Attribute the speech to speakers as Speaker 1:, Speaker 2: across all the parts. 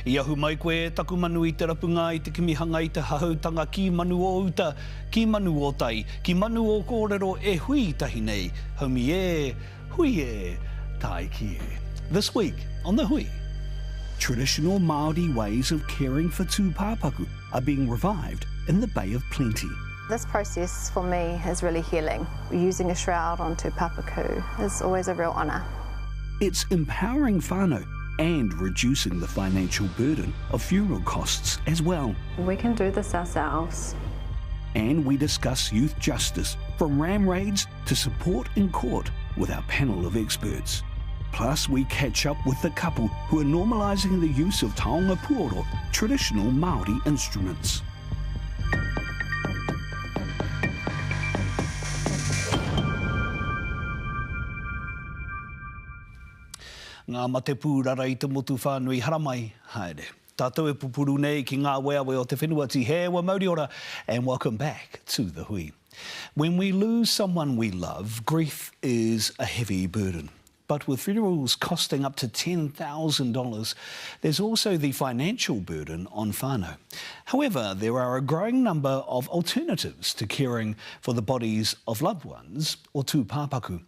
Speaker 1: I ahu mai koe taku manu I te rapunga I te kimihanga I te hahautanga ki manu o uta, ki manu o tai, ki manu o kōrero e hui tahi nei, haumi e, hui e, tai ki e. This week on The Hui. Traditional Māori ways of caring for tūpāpaku are being revived in the Bay of Plenty.
Speaker 2: This process for me is really healing. Using a shroud on tūpāpaku is always a real honour.
Speaker 1: It's empowering whānau and reducing the financial burden of funeral costs as well.
Speaker 2: We can do this ourselves.
Speaker 1: And we discuss youth justice, from ram raids to support in court with our panel of experts. Plus, we catch up with the couple who are normalising the use of taonga puoro, traditional Māori instruments. Ngā mate pūrara I te motu whānui haramai, haere. Tātou e pupuru nei ki ngā weawe o te whenua ti he wa Māori ora, and welcome back to The Hui. When we lose someone we love, grief is a heavy burden. But with funerals costing up to $10,000, there's also the financial burden on whānau. However, there are a growing number of alternatives to caring for the bodies of loved ones, or tūpāpaku.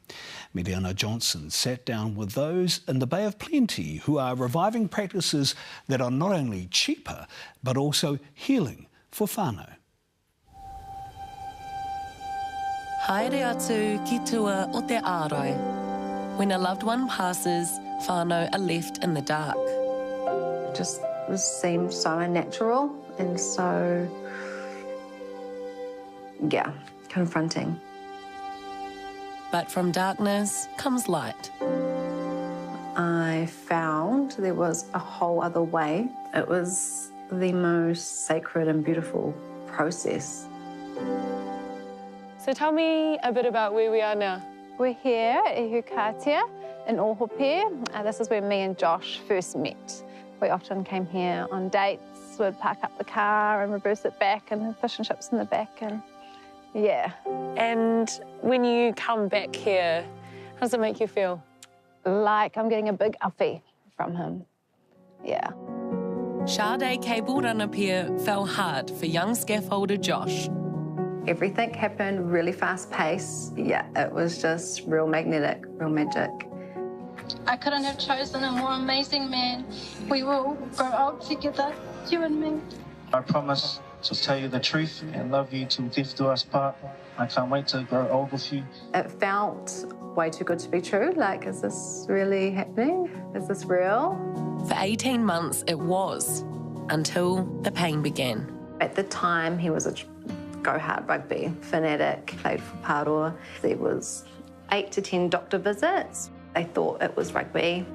Speaker 1: Miriana Johnson sat down with those in the Bay of Plenty who are reviving practices that are not only cheaper, but also healing for whānau.
Speaker 3: Haere atu ki tua o te ārai. When a loved one passes, whānau are left in the dark.
Speaker 2: It just seemed so unnatural and so, yeah, confronting.
Speaker 3: But from darkness comes light.
Speaker 2: I found there was a whole other way. It was the most sacred and beautiful process.
Speaker 4: So tell me a bit about where we are now.
Speaker 2: We're here at Ihukatia in Ohope. This is where me and Josh first met. We often came here on dates, we'd park up the car and reverse it back and have fish and chips in the back, and yeah.
Speaker 4: And when you come back here, how does it make you feel?
Speaker 2: Like I'm getting a big uppy from him, yeah.
Speaker 3: Sade Cable Pier fell hard for young scaffolder Josh.
Speaker 2: Everything happened really fast paced. Yeah, it was just real magnetic, real magic.
Speaker 5: I couldn't have chosen a more amazing man. We will grow old together, you and me.
Speaker 6: I promise to tell you the truth and love you till death do us part. I can't wait to grow old with you.
Speaker 2: It felt way too good to be true. Like, is this really happening? Is this real?
Speaker 3: For 18 months it was, until the pain began.
Speaker 2: At the time, he was a go-hard rugby fanatic, played for Paroa. There was 8 to 10 doctor visits. They thought it was rugby.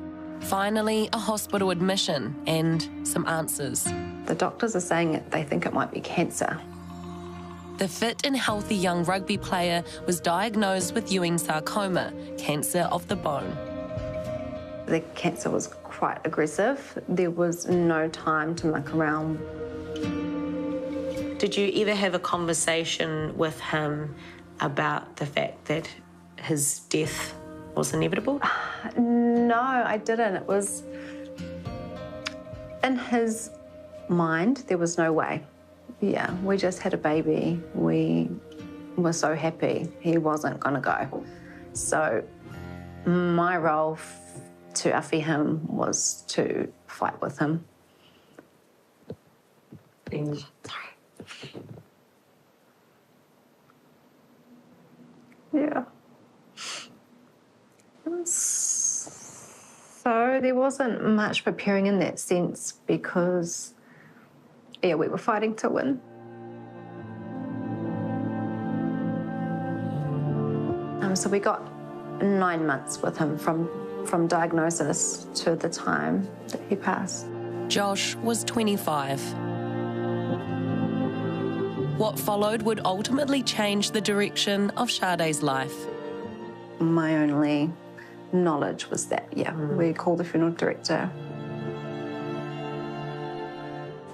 Speaker 3: Finally, a hospital admission and some answers.
Speaker 2: The doctors are saying that they think it might be cancer.
Speaker 3: The fit and healthy young rugby player was diagnosed with Ewing sarcoma, cancer of the bone.
Speaker 2: The cancer was quite aggressive. There was no time to muck around.
Speaker 7: Did you ever have a conversation with him about the fact that his death was inevitable?
Speaker 2: No, I didn't. It was in his mind, there was no way. Yeah, we just had a baby. We were so happy he wasn't going to go. So my role to awhi him was to fight with him. Sorry. Yeah. So there wasn't much preparing in that sense because, yeah, we were fighting to win. So we got 9 months with him from diagnosis to the time that he passed.
Speaker 3: Josh was 25. What followed would ultimately change the direction of Sade's life.
Speaker 2: My only knowledge was that, yeah, we called the funeral director.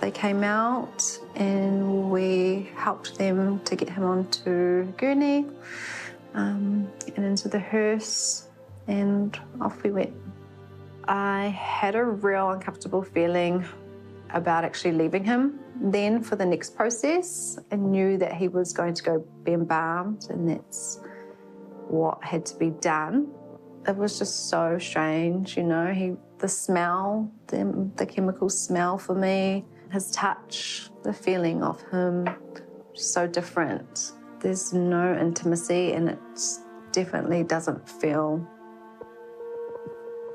Speaker 2: They came out and we helped them to get him onto gurney and into the hearse, and off we went. I had a real uncomfortable feeling about actually leaving him then for the next process. I knew that he was going to go be embalmed, and that's what had to be done. It was just so strange, you know, the smell, the chemical smell for me, his touch, the feeling of him, so different. There's no intimacy, and it definitely doesn't feel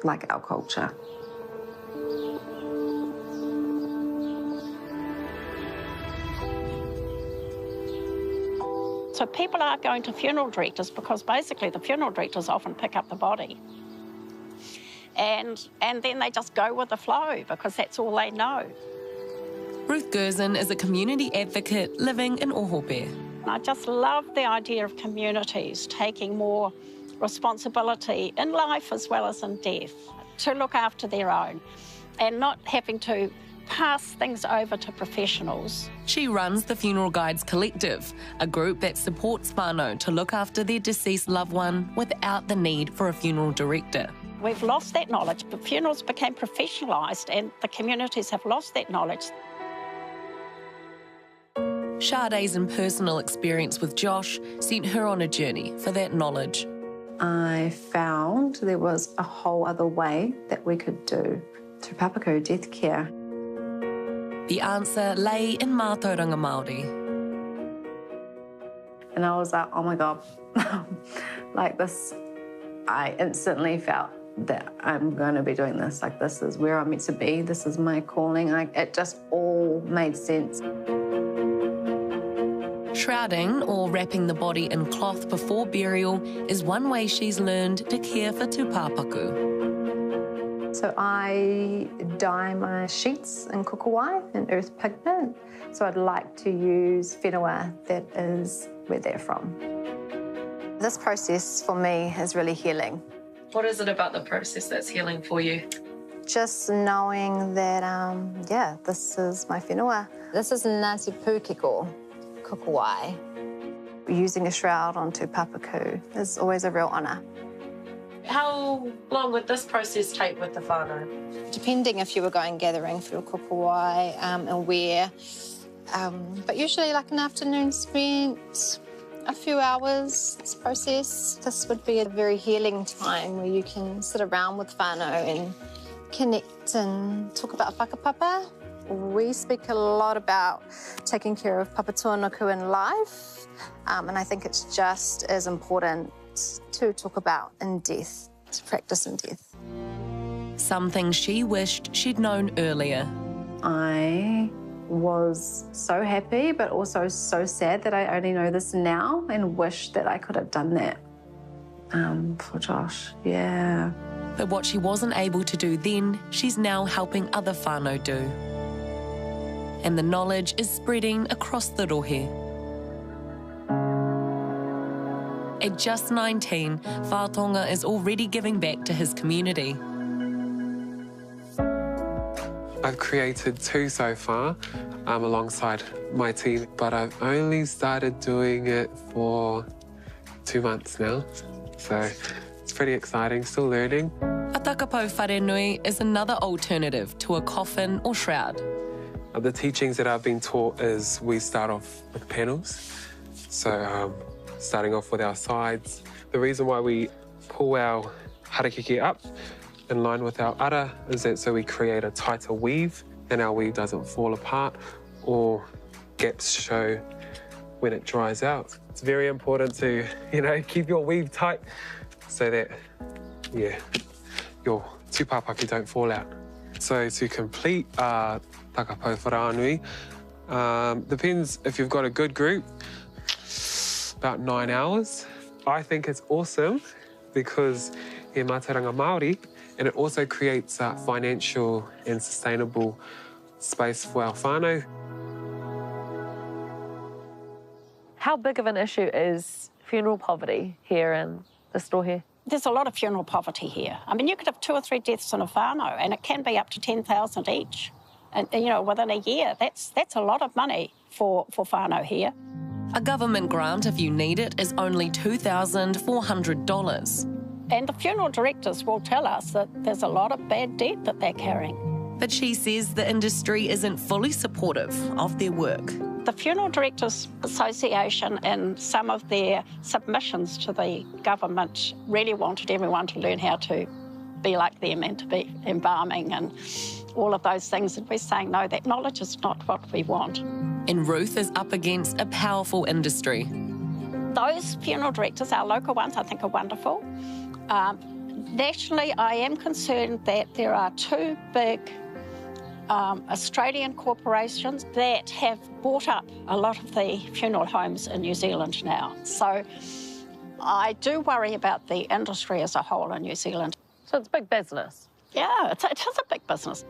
Speaker 2: like our culture.
Speaker 8: So people are going to funeral directors because basically the funeral directors often pick up the body. And then they just go with the flow because that's all they know.
Speaker 3: Ruth Gerson is a community advocate living in Ohope.
Speaker 8: I just love the idea of communities taking more responsibility in life as well as in death to look after their own and not having to pass things over to professionals.
Speaker 3: She runs the Funeral Guides Collective, a group that supports whānau to look after their deceased loved one without the need for a funeral director.
Speaker 8: We've lost that knowledge, but funerals became professionalised and the communities have lost that knowledge.
Speaker 3: Sade's personal experience with Josh sent her on a journey for that knowledge.
Speaker 2: I found there was a whole other way that we could do Te Papaku death care.
Speaker 3: The answer lay in mātauranga Māori.
Speaker 2: And I was like, oh my God, like this, I instantly felt that I'm going to be doing this. Like, this is where I'm meant to be. This is my calling. It just all made sense.
Speaker 3: Shrouding, or wrapping the body in cloth before burial, is one way she's learned to care for tūpāpaku.
Speaker 2: So I dye my sheets in kokowai and earth pigment. So I'd like to use whenua that is where they're from. This process for me is really healing.
Speaker 3: What is it about the process that's healing for you?
Speaker 2: Just knowing that, yeah, this is my whenua. This is Ngāti Pūkeko kokowai. Using a shroud on tūpāpaku is always a real honour.
Speaker 3: How long would this process take with the whānau?
Speaker 2: Depending if you were going gathering for your kokowai and where, but usually like an afternoon spent, a few hours, this process. This would be a very healing time where you can sit around with whānau and connect and talk about whakapapa. We speak a lot about taking care of papatuanuku in life, and I think it's just as important to talk about in death, to practice in death.
Speaker 3: Something she wished she'd known earlier.
Speaker 2: I was so happy, but also so sad that I only know this now and wish that I could have done that for Josh, yeah.
Speaker 3: But what she wasn't able to do then, she's now helping other whānau do. And the knowledge is spreading across the rohe. At just 19, Whātonga is already giving back to his community.
Speaker 9: I've created 2 so far alongside my team, but I've only started doing it for 2 months now. So it's pretty exciting, still learning.
Speaker 3: A takapau wharenui is another alternative to a coffin or shroud.
Speaker 9: The teachings that I've been taught is we start off with panels. So starting off with our sides. The reason why we pull our harakeke up in line with our ara is that so we create a tighter weave and our weave doesn't fall apart or gaps show when it dries out. It's very important to, keep your weave tight so that, your tūpāpaku don't fall out. So to complete takapau wharaanui, depends if you've got a good group, about 9 hours. I think it's awesome because he mātauranga Māori, and it also creates a financial and sustainable space for our whānau.
Speaker 4: How big of an issue is funeral poverty here in the store here?
Speaker 8: There's a lot of funeral poverty here. I mean, you could have 2 or 3 deaths in a whānau, and it can be up to 10,000 each. And within a year, that's a lot of money for whānau here.
Speaker 3: A government grant, if you need it, is only $2,400.
Speaker 8: And the funeral directors will tell us that there's a lot of bad debt that they're carrying.
Speaker 3: But she says the industry isn't fully supportive of their work.
Speaker 8: The Funeral Directors Association, in some of their submissions to the government, really wanted everyone to learn how to be like them and to be embalming and all of those things. And we're saying, no, that knowledge is not what we want.
Speaker 3: And Ruth is up against a powerful industry.
Speaker 8: Those funeral directors, our local ones, I think are wonderful. Nationally, I am concerned that there are two big Australian corporations that have bought up a lot of the funeral homes in New Zealand now. So I do worry about the industry as a whole in New Zealand.
Speaker 4: So it's big business.
Speaker 8: Yeah, it is a big business.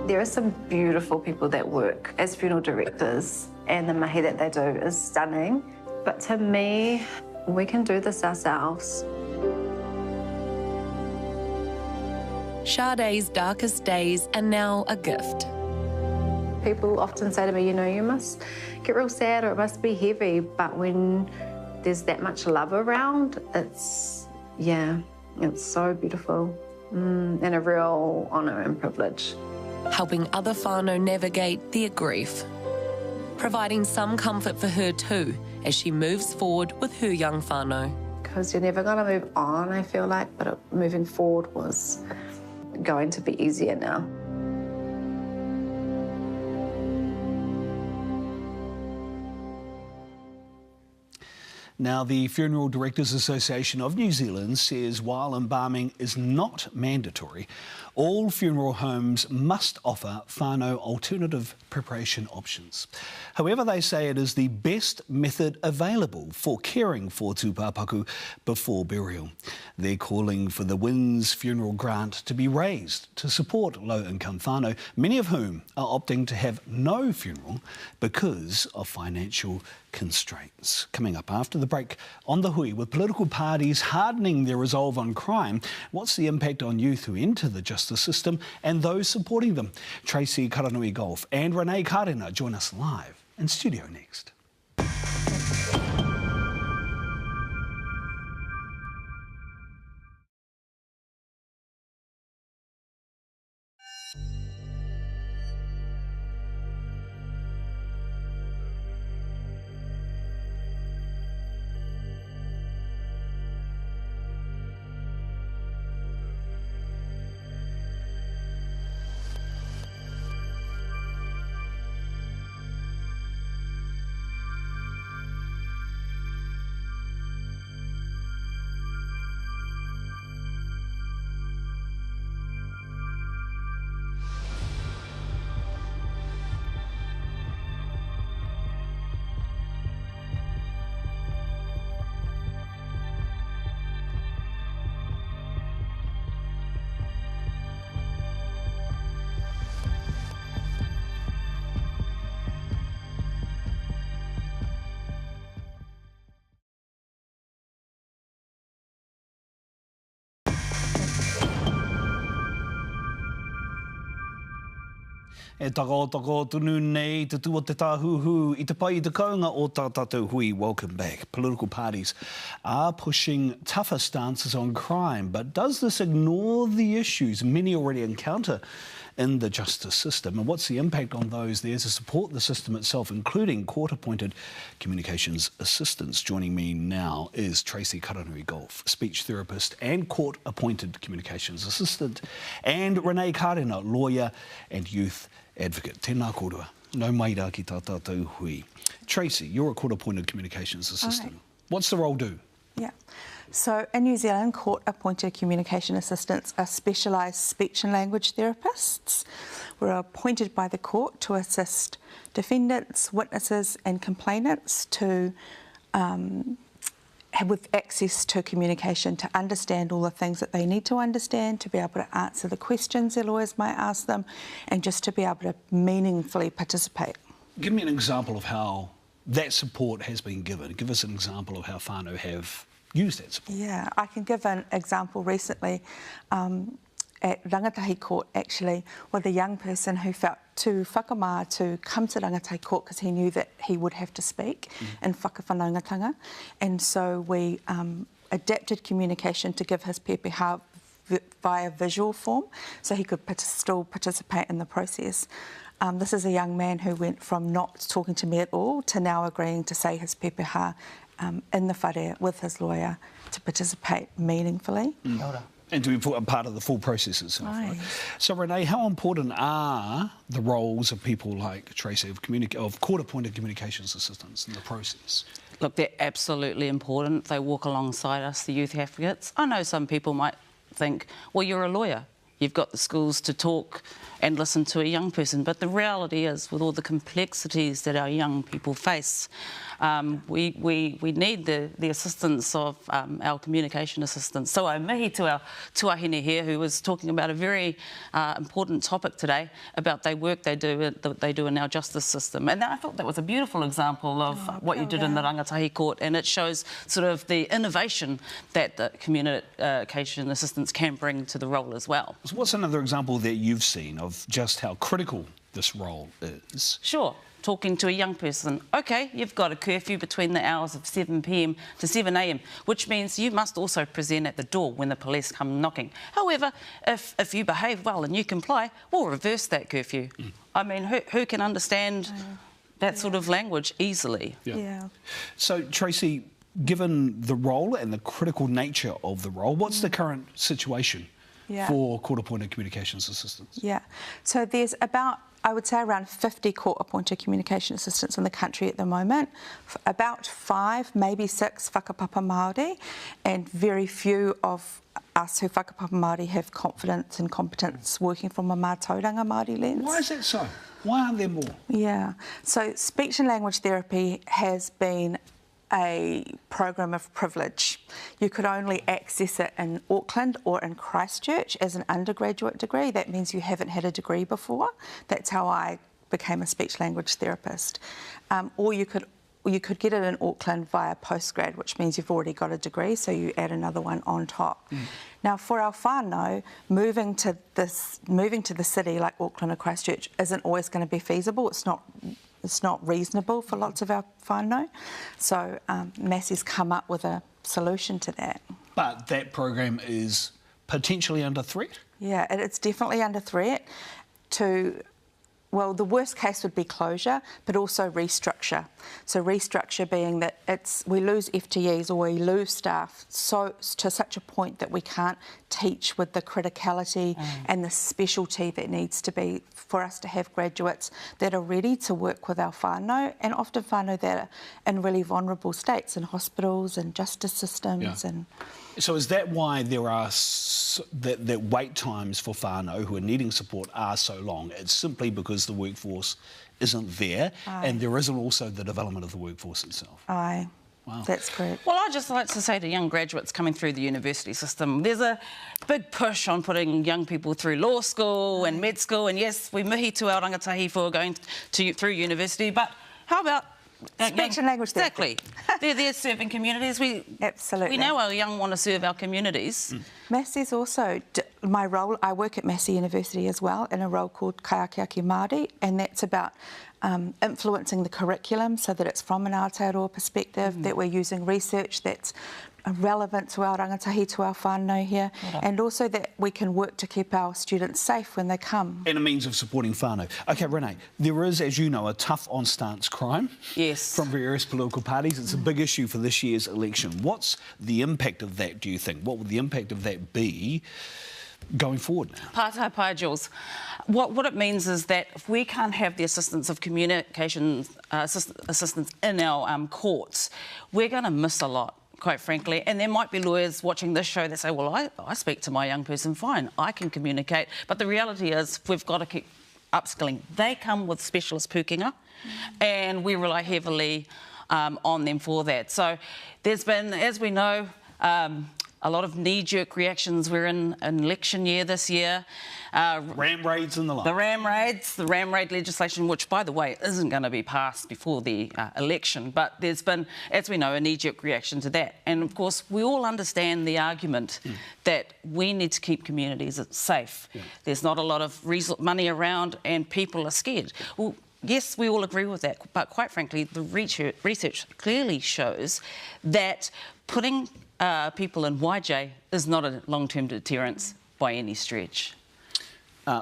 Speaker 2: There are some beautiful people that work as funeral directors, and the mahi that they do is stunning. But to me, we can do this ourselves.
Speaker 3: Sade's darkest days are now a gift.
Speaker 2: People often say to me, you know, you must get real sad or it must be heavy, but when there's that much love around, it's so beautiful and a real honour and privilege.
Speaker 3: Helping other whānau navigate their grief. Providing some comfort for her too, as she moves forward with her young whānau.
Speaker 2: Because you're never going to move on, I feel like, but moving forward was going to be easier now.
Speaker 1: Now, the Funeral Directors Association of New Zealand says while embalming is not mandatory, all funeral homes must offer whānau alternative preparation options. However, they say it is the best method available for caring for tūpapaku before burial. They're calling for the WINS funeral grant to be raised to support low-income whānau, many of whom are opting to have no funeral because of financial constraints. Coming up after the break on The Hui, with political parties hardening their resolve on crime, what's the impact on youth who enter the justice system and those supporting them? Tracy Karanui-Golf and Renee Karena join us live in studio next. E tako tunu nei, te tua te tāhuhu, I te pai I te kaunga o tā tātou hui. Welcome back. Political parties are pushing tougher stances on crime, but does this ignore the issues many already encounter in the justice system? And what's the impact on those there to support the system itself, including court-appointed communications assistants? Joining me now is Tracy Karanui-Golf, speech therapist and court-appointed communications assistant, and Renee Karena, lawyer and youth advocate. Tēnā kōrua. No maira ki tā tātou hui. Tracy, you're a court-appointed communications assistant.
Speaker 10: Right.
Speaker 1: What's the role do?
Speaker 10: Yeah. So in New Zealand, court-appointed communication assistants are specialised speech and language therapists. We're appointed by the court to assist defendants, witnesses and complainants to with access to communication, to understand all the things that they need to understand, to be able to answer the questions their lawyers might ask them, and just to be able to meaningfully participate.
Speaker 1: Give me an example of how that support has been given. Give us an example of how whānau have used that support.
Speaker 10: Yeah, I can give an example recently at Rangatahi Court, actually, with a young person who felt too whakamā to come to Rangatahi Court because he knew that he would have to speak in whakawhanaungatanga. And so we adapted communication to give his pepeha via visual form, so he could still participate in the process. This is a young man who went from not talking to me at all to now agreeing to say his pepeha in the whare with his lawyer to participate meaningfully.
Speaker 1: And to be a part of the full process itself. Right? So, Renee, how important are the roles of people like Tracy of court-appointed communications assistants in the process?
Speaker 11: Look, they're absolutely important. They walk alongside us, the youth advocates. I know some people might think, well, you're a lawyer. You've got the skills to talk and listen to a young person. But the reality is, with all the complexities that our young people face, we need the assistance of our communication assistants. So I'm mihi to our tuahine here, who was talking about a very important topic today about the work they do in our justice system. And I thought that was a beautiful example of what you did in the Rangatahi Court, and it shows sort of the innovation that the communication assistants can bring to the role as well.
Speaker 1: So what's another example that you've seen of just how critical this role is?
Speaker 11: Sure. Talking to a young person, OK, you've got a curfew between the hours of 7 p.m. to 7 a.m, which means you must also present at the door when the police come knocking. However, if you behave well and you comply, we'll reverse that curfew. I mean, who can understand that sort of language easily?
Speaker 1: So, Tracy, given the role and the critical nature of the role, what's the current situation for court-appointed communications assistants?
Speaker 10: So there's about, I would say, around 50 court-appointed communication assistants in the country at the moment. About 5, maybe 6 whakapapa Māori, and very few of us who whakapapa Māori have confidence and competence working from a mātauranga Māori lens.
Speaker 1: Why is that so? Why aren't there more?
Speaker 10: So speech and language therapy has been a program of privilege. You could only access it in Auckland or in Christchurch as an undergraduate degree. That means you haven't had a degree before. That's how I became a speech language therapist. Or you could get it in Auckland via postgrad, which means you've already got a degree, so you add another one on top. Now, for our whānau, moving to the city like Auckland or Christchurch isn't always going to be feasible. It's not reasonable for lots of our whānau. So Massey's come up with a solution to that.
Speaker 1: But that program is potentially under threat?
Speaker 10: Yeah, it's definitely under threat well, the worst case would be closure, but also restructure. So restructure being that we lose FTEs or we lose staff to such a point that we can't teach with the criticality and the specialty that needs to be for us to have graduates that are ready to work with our whānau, and often whānau that are in really vulnerable states, in hospitals and justice systems.
Speaker 1: So is that why there are that wait times for whānau who are needing support are so long? It's simply because the workforce isn't there, and there isn't also the development of the workforce itself.
Speaker 10: Wow. That's correct.
Speaker 11: Well, I'd just like to say to young graduates coming through the university system, there's a big push on putting young people through law school and med school, and yes, we mihi to our rangatahi for going through university, but how about
Speaker 10: speech and language therapy.
Speaker 11: Exactly. They're serving communities.
Speaker 10: Absolutely.
Speaker 11: We know our young want to serve our communities.
Speaker 10: Massey's also, my role, I work at Massey University as well in a role called Kaiakiaki Māori, and that's about influencing the curriculum so that it's from an Aotearoa perspective, that we're using research that's relevant to our rangatahi, to our whānau here, and also that we can work to keep our students safe when they come.
Speaker 1: And a means of supporting whānau. OK, Renee, there is, as you know, a tough on-stance crime from various political parties. It's a big issue for this year's election. What's the impact of that, do you think? What would the impact of that be going forward now?
Speaker 11: Pātai pai, Jules. What it means is that if we can't have the assistance of communication assistants in our courts, we're going to miss a lot, quite frankly. And there might be lawyers watching this show that say, well, I speak to my young person fine, I can communicate. But the reality is we've got to keep upskilling. They come with specialist pukinga, and we rely heavily on them for that. So there's been, as we know, a lot of knee-jerk reactions. We're in an election year this year.
Speaker 1: Ram raids and the like.
Speaker 11: The ram raid legislation, which, by the way, isn't going to be passed before the election. But there's been, as we know, a knee-jerk reaction to that. And, of course, we all understand the argument that we need to keep communities safe. There's not a lot of money around and people are scared. Well, yes, we all agree with that. But, quite frankly, the research clearly shows that putting people in YJ is not a long-term deterrence. by any stretch.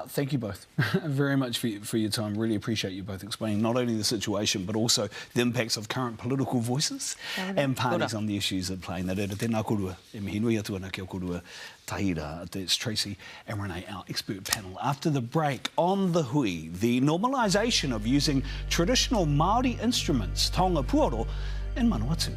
Speaker 1: Thank you both very much for your time. Really appreciate you both explaining not only the situation but also the impacts of current political voices and parties on the issues at play. Nā reira, tēnā korua, e mihi nui atu ana kia korua tahira. It's Tracy and Renee, our expert panel. After the break, on the hui, the normalisation of using traditional Māori instruments, taonga puoro, in Manawatu.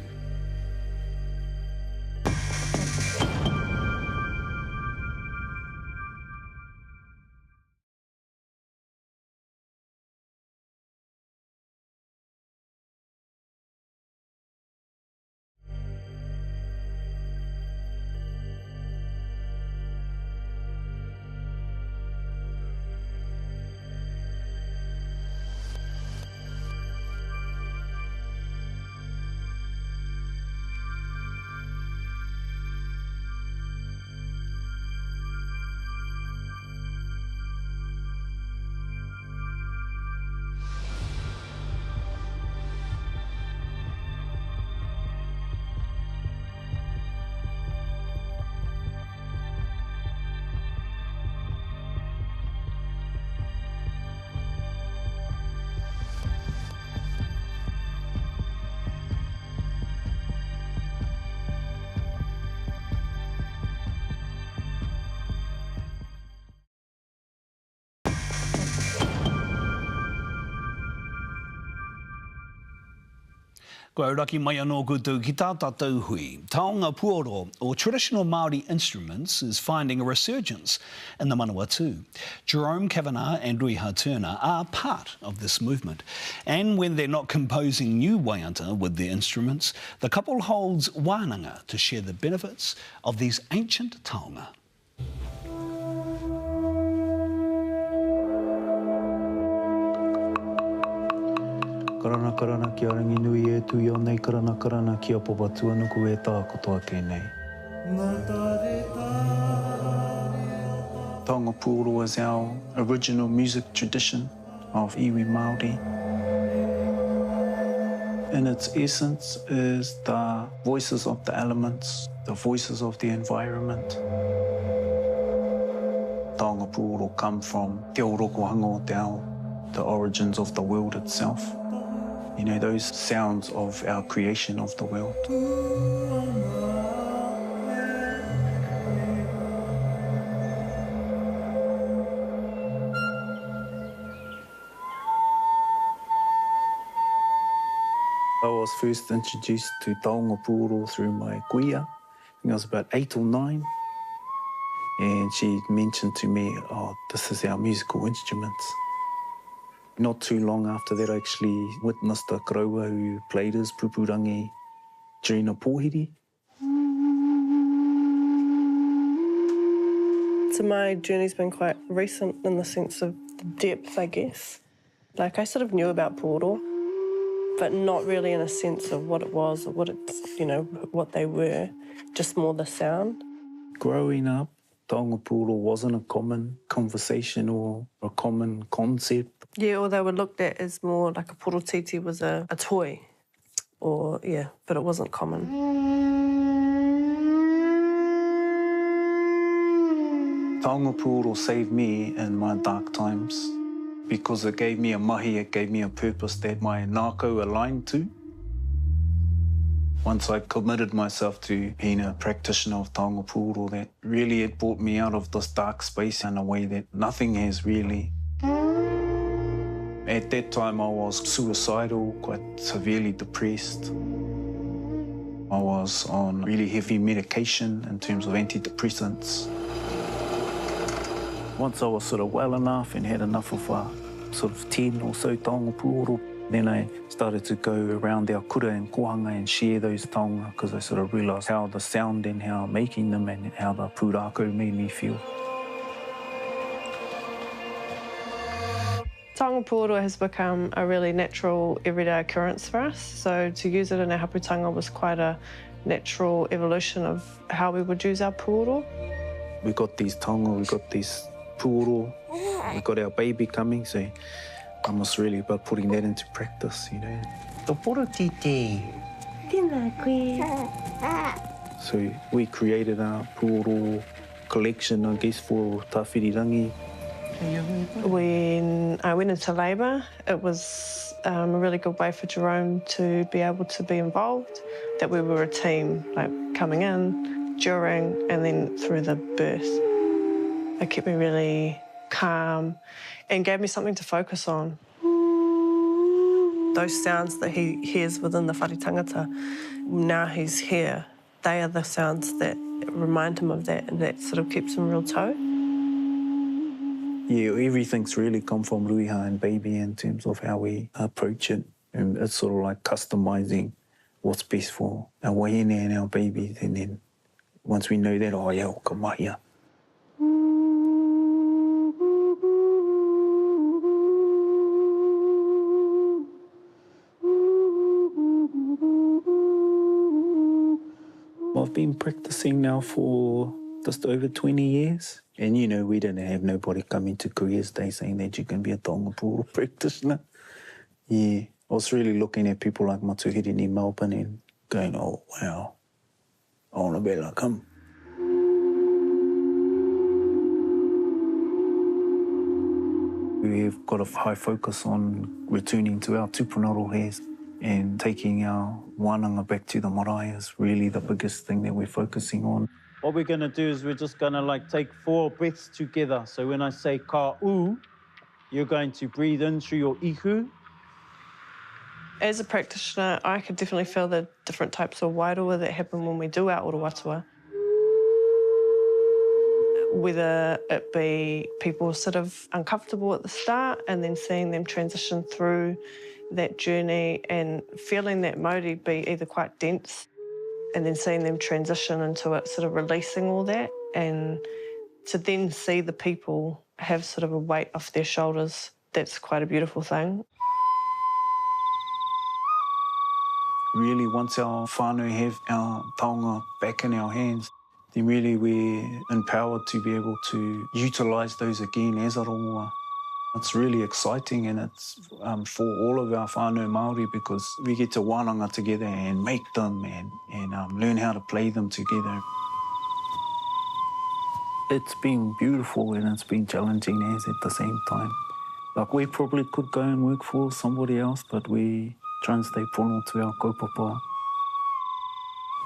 Speaker 1: Ko auraki mai anō koutou ki tā tātou hui. Taonga puoro, or traditional Māori instruments, is finding a resurgence in the Manawatu. Jerome Kavanagh and Ruiha Turner are part of this movement. And when they're not composing new waiata with their instruments, the couple holds wānanga to share the benefits of these ancient taonga.
Speaker 6: Karana karana kia rangi nui e tui o nei karana karana kia popa tuanuku e tā kotoa tēnei. Taonga puoro is our original music tradition of iwi Māori. In its essence is the voices of the elements, the voices of the environment. Taonga puoro come from te orokohanga o te ao, the origins of the world itself. You know, those sounds of our creation of the world. I was first introduced to taonga puoro through my kuia. I think I was about 8 or 9. And she mentioned to me, oh, this is our musical instruments. Not too long after that, I actually witnessed a karaua who played his pupurangi during a pōhiri.
Speaker 12: So my journey's been quite recent in the sense of the depth, I guess. Like, I sort of knew about puoro, but not really in a sense of what it was or what it's, you know, what they were, just more the sound.
Speaker 6: Growing up, taonga puoro wasn't a common conversation or a common concept.
Speaker 12: Yeah, or they were looked at as more like a porotiti was a toy, or, yeah, but it wasn't common.
Speaker 6: Taonga puoro saved me in my dark times because it gave me a mahi, it gave me a purpose that my nākau aligned to. Once I committed myself to being a practitioner of taonga puoro, that really it brought me out of this dark space in a way that nothing has really. At that time, I was suicidal, quite severely depressed. I was on really heavy medication in terms of antidepressants. Once I was sort of well enough and had enough of sort of 10 or so taonga puoro, then I started to go around our kura and kohanga and share those taonga because I sort of realised how the sound and how making them and how the pūrākau made me feel.
Speaker 12: Taonga puoro has become a really natural, everyday occurrence for us. So to use it in our haputanga was quite a natural evolution of how we would use our puoro.
Speaker 6: We got these taonga, we got these puoro, we got our baby coming, so I was really about putting that into practice, you know.
Speaker 13: Tō porotiti. Tēnā koe.
Speaker 6: So we created our puoro collection, I guess, for tawhirirangi.
Speaker 12: When I went into labour, it was a really good way for Jerome to be able to be involved, that we were a team, like coming in, during, and then through the birth. It kept me really calm and gave me something to focus on. Those sounds that he hears within the whare tangata, now he's here, they are the sounds that remind him of that, and that sort of keeps him real toe.
Speaker 6: Yeah, everything's really come from Ruiha and Baby in terms of how we approach it. And it's sort of like customising what's best for our wahine and our babies. And then once we know that, oh yeah, o ka mahia. I've been practicing now for just over 20 years. And, you know, we didn't have nobody come into Careers Day saying that you can be a taonga pūoro practitioner. Yeah, I was really looking at people like Matuhiri in Melbourne and going, oh, wow, I want to be like him. We've got a high focus on returning to our tupuna rohes and taking our wānanga back to the marae is really the biggest thing that we're focusing on.
Speaker 14: What we're going to do is we're just going to like take 4 breaths together. So when I say ka u, you're going to breathe in through your ihu.
Speaker 12: As a practitioner, I could definitely feel the different types of wairua that happen when we do our orowatua. Whether it be people sort of uncomfortable at the start and then seeing them transition through that journey and feeling that mauri be either quite dense and then seeing them transition into it, sort of releasing all that, and to then see the people have sort of a weight off their shoulders, that's quite a beautiful thing.
Speaker 6: Really, once our whānau have our taonga back in our hands, then really we're empowered to be able to utilise those again as a rongoa. It's really exciting, and it's for all of our whānau Māori, because we get to wānanga together and make them and learn how to play them together. It's been beautiful and it's been challenging as at the same time. Like, we probably could go and work for somebody else, but we try and stay pono to our kaupapa.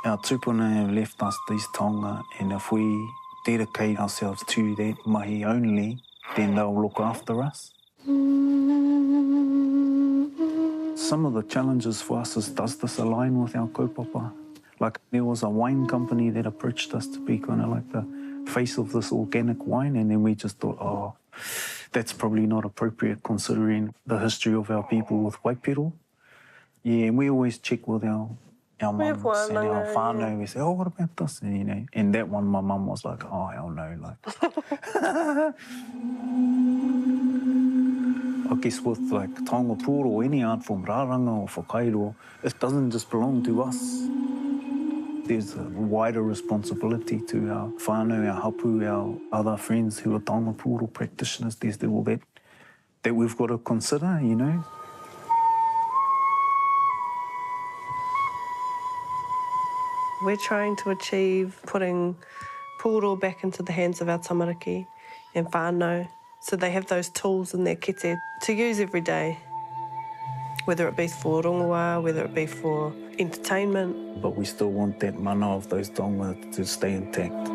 Speaker 6: Our tupuna have left us these taonga, and if we dedicate ourselves to that mahi only, then they'll look after us. Some of the challenges for us is, does this align with our kaupapa? Like, there was a wine company that approached us to be kind of like the face of this organic wine, and then we just thought, oh, that's probably not appropriate considering the history of our people with waipiro. Yeah, and we always check with our mums and our whānau. Yeah. We say, oh, what about this? And, you know, and that one, my mum was like, oh, hell no. Like, I guess with like taonga pūoro or any art form, rāranga or whakairo, it doesn't just belong to us. There's a wider responsibility to our whānau, our hapu, our other friends who are taonga pūoro practitioners. There's all that we've got to consider, you know.
Speaker 12: We're trying to achieve putting pūoro back into the hands of our tamariki and whānau, so they have those tools in their kete to use every day, whether it be for rongoa, whether it be for entertainment. But we still want that mana of those taonga to stay intact.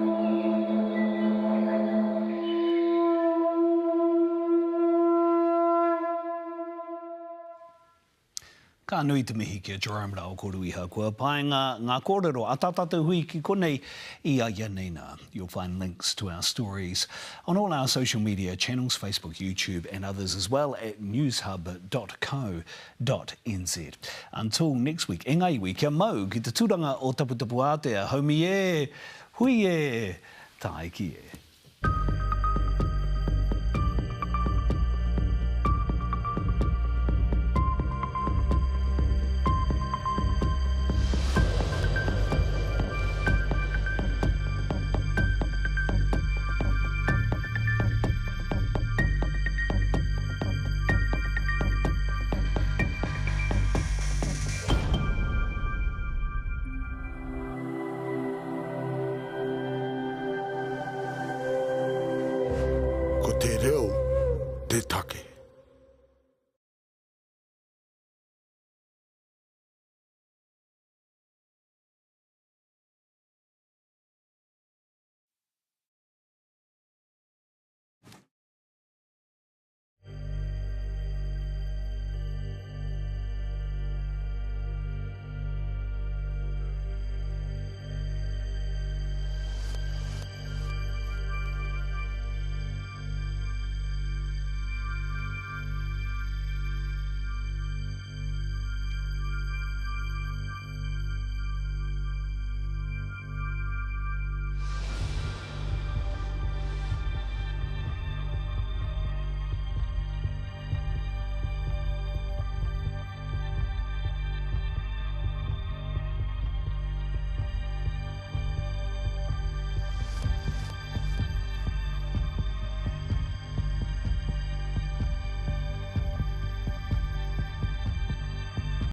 Speaker 1: Ka nui te mihi kia Jerome Rao Koruiha kua pai ngā kōrero atatata hui ki konei I a Yanina. You'll find links to our stories on all our social media channels, Facebook, YouTube and others, as well at newshub.co.nz. Until next week, e ngai wiki, kia mau ki te tūranga o Taputapu Ātea. Haumi e, hui e, taiki e.
Speaker 15: reo te take.